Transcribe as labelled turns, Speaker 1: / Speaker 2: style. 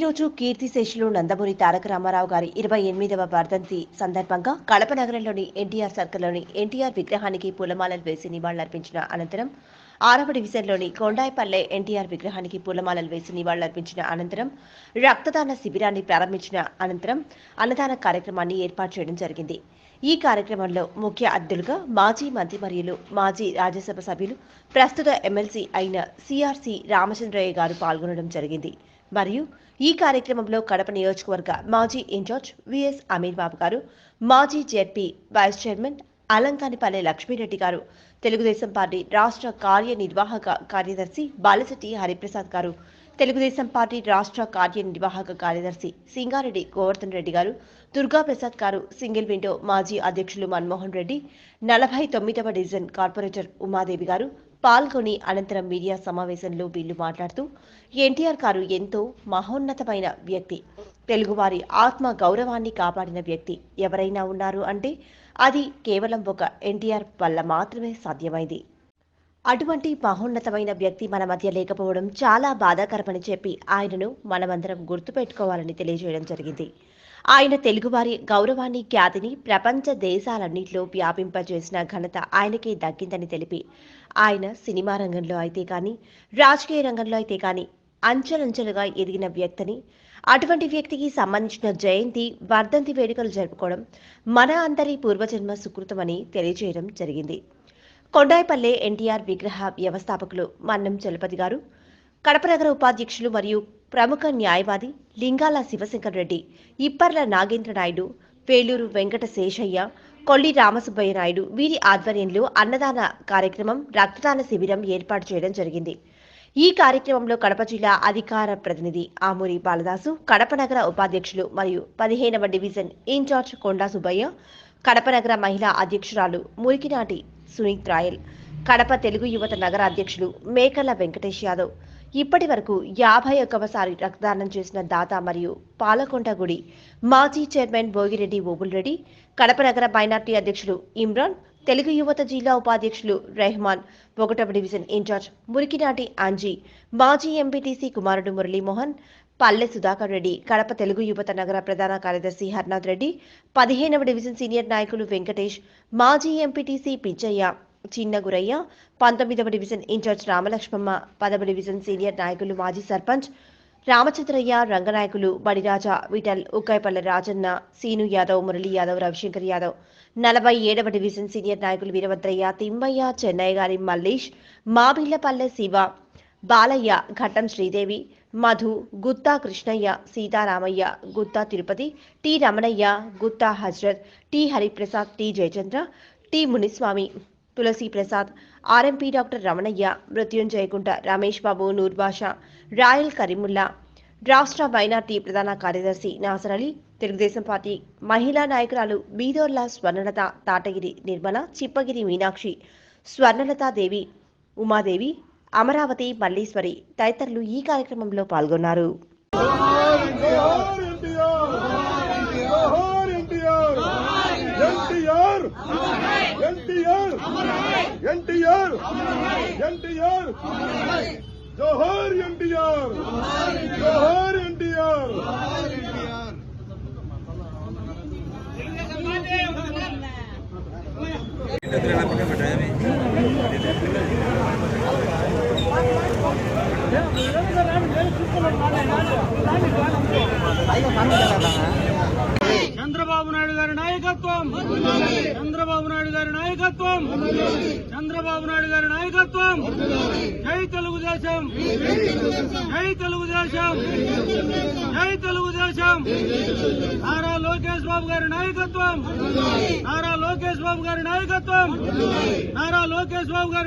Speaker 1: రోజు కీర్తిశేషులు నందమూరి తారక రామారావు గారి 28వ వర్ధంతి సందర్భంగా కడప నగరంలోని ఎన్టీఆర్ సర్కిల్లోని ఎన్టీఆర్ విగ్రహానికి పూలమాలలు వేసి నివాళులర్పించిన అనంతరం 6వ డివిజన్లోని కొండాయిపల్లె ఎన్టీఆర్ విగ్రహానికి పూలమాలలు వేసి నివాళులర్పించిన అనంతరం రక్తదాన శిబిరాన్ని ప్రారంభించిన అనంతరం అన్నదాన కార్యక్రమాన్ని ఏర్పాటు చేయడం జరిగింది. ఈ కార్యక్రమంలో ముఖ్య అతిథులుగా మాజీ మంత్రివర్యులు, మాజీ రాజ్యసభ సభ్యులు, ప్రస్తుత ఎమ్మెల్సీ అయిన సిఆర్సి రామచంద్రయ్య గారు పాల్గొనడం జరిగింది. మరియు ఈ కార్యక్రమంలో కడప నియోజకవర్గ మాజీ ఇన్ఛార్జ్ విఎస్ అమీర్ బాబు గారు, మాజీ జెడ్పీ వైస్ చైర్మన్ అలంకానిపల్లె లక్ష్మీరెడ్డి గారు, తెలుగుదేశం పార్టీ రాష్ట్ర కార్యనిర్వాహక కార్యదర్శి బాలశెట్టి హరిప్రసాద్ గారు, తెలుగుదేశం పార్టీ రాష్ట్ర కార్యనిర్వాహక కార్యదర్శి సింగారెడ్డి గోవర్ధన్ రెడ్డి గారు, దుర్గాప్రసాద్ గారు, సింగిల్ విండో మాజీ అధ్యక్షులు మన్మోహన్ రెడ్డి, 49వ డివిజన్ కార్పొరేటర్ ఉమాదేవి గారు పాల్గొని అనంతరం మీడియా సమావేశంలో వీళ్లు మాట్లాడుతూ ఎన్టీఆర్ గారు ఎంతో మహోన్నతమైన వ్యక్తి, తెలుగువారి ఆత్మ గౌరవాన్ని కాపాడిన వ్యక్తి ఎవరైనా ఉన్నారు అంటే అది కేవలం ఒక ఎన్టీఆర్ వల్ల మాత్రమే సాధ్యమైంది. అటువంటి మహోన్నతమైన వ్యక్తి మన మధ్య లేకపోవడం చాలా బాధాకరమని చెప్పి ఆయనను మనమందరం గుర్తుపెట్టుకోవాలని తెలియజేయడం జరిగింది. ఆయన తెలుగువారి గౌరవాన్ని, ఖ్యాతిని ప్రపంచ దేశాలన్నింటిలో వ్యాపింపజేసిన ఘనత ఆయనకే దక్కిందని తెలిపి ఆయన సినిమా రంగంలో అయితే కానీ, రాజకీయ రంగంలో అయితే కానీ అంచెలంచెలుగా ఎదిగిన వ్యక్తిని, అటువంటి వ్యక్తికి సంబంధించిన జయంతి, వర్ధంతి వేడుకలు జరుపుకోవడం మన అందరి పూర్వజన్మ సుకృతమని తెలియజేయడం జరిగింది. కొండాయిపల్లె ఎన్టీఆర్ విగ్రహ వ్యవస్థాపకులు మన్నం చలపతి గారు, కడప నగర ఉపాధ్యక్షులు మరియు ప్రముఖ న్యాయవాది లింగాల శివశంకర్ రెడ్డి, ఇప్పర్ల నాగేంద్ర నాయుడు, వేలూరు వెంకట శేషయ్య, కొల్లి రామసుబ్బయ్య నాయుడు వీరి ఆధ్వర్యంలో అన్నదాన కార్యక్రమం, రక్తదాన శిబిరం ఏర్పాటు చేయడం జరిగింది. ఈ కార్యక్రమంలో కడప జిల్లా అధికార ప్రతినిధి ఆమూరి బాలదాసు, కడప నగర ఉపాధ్యక్షులు మరియు 15వ డివిజన్ ఇన్ఛార్జ్ కొండా సుబ్బయ్య, కడప నగర మహిళా అధ్యక్షురాలు మురికినాటి సునీత్ రాయల్, కడప తెలుగు యువత నగర అధ్యక్షులు మేకల వెంకటేష్ యాదవ్, ఇప్పటి వరకు 51వసారి రక్తదానం చేసిన దాత మరియు పాలకొండ గుడి మాజీ చైర్మన్ భోగిరెడ్డి ఓబుల్రెడ్డి, కడప నగర మైనార్టీ అధ్యక్షులు ఇమ్రాన్, తెలుగు యువత జిల్లా ఉపాధ్యక్షులు రెహమాన్, 1వ డివిజన్ ఇన్ఛార్జ్ మురికినాటి అంజీ, మాజీ ఎంపీటీసీ కుమారుడు మురళీమోహన్, పల్లె సుధాకర్ రెడ్డి, కడప తెలుగు యువత నగర ప్రధాన కార్యదర్శి హర్నాథ్ రెడ్డి, 15వ డివిజన్ సీనియర్ నాయకులు వెంకటేష్, మాజీ ఎంపీటీసీ పిచ్చయ్య, చిన్న గురయ్య, 19వ డివిజన్ ఇన్ఛార్జ్ రామలక్ష్మమ్మ, 10వ డివిజన్ సీనియర్ నాయకులు మాజీ సర్పంచ్ రామచంద్రయ్య, రంగనాయకులు బడిరాజా, విఠల్, ఉక్కాయపల్లె రాజన్న, సీను యాదవ్, మురళీ యాదవ్, రవిశంకర్ యాదవ్, 47వ డివిజన్ సీనియర్ నాయకులు వీరభద్రయ్య, తిమ్మయ్య, చెన్నయ్య గారి Mallesh, మాబిళ్లపల్లె Siva, Balaiah, Ghattam Sridevi, Madhu, Gutta Krishnaiah, Seetharamaiah, Gutta Tirupati, T Ramanaiah, Gutta Hazrat, T Hariprasad, T Jayachandra, T Muniswamy, Tulasi Prasad, RMP doctor Ramanaiah, Mruthyunjayakunta Ramesh Babu, Noorbasha, Rayal Karimulla, రాష్ట్ర మైనార్టీ ప్రధాన కార్యదర్శి నాసర్ అలీ, తెలుగుదేశం పార్టీ మహిళా నాయకురాలు బీదోర్ల స్వర్ణలత, తాటగిరి నిర్మల, చిప్పగిరి మీనాక్షి, స్వర్ణలతాదేవి, ఉమాదేవి, అమరావతి మల్లీశ్వరి తదితరులు ఈ కార్యక్రమంలో పాల్గొన్నారు.
Speaker 2: జోహార్ ఎన్టీఆర్, జోహార్ ఎన్టీఆర్.
Speaker 3: చంద్రబాబు నాయుడు గారి నాయకత్వం, చంద్రబాబు నాయుడు గారి నాయకత్వం, చంద్రబాబు నాయుడు గారి నాయకత్వం. జై తెలుగుదేశం, జై తెలుగుదేశం, జై తెలుగుదేశం. నారా లోకేష్ బాబు గారి నాయకత్వం, నారా లోకేష్ బాబు గారి నాయకత్వం, నారా లోకేష్ బాబు గారి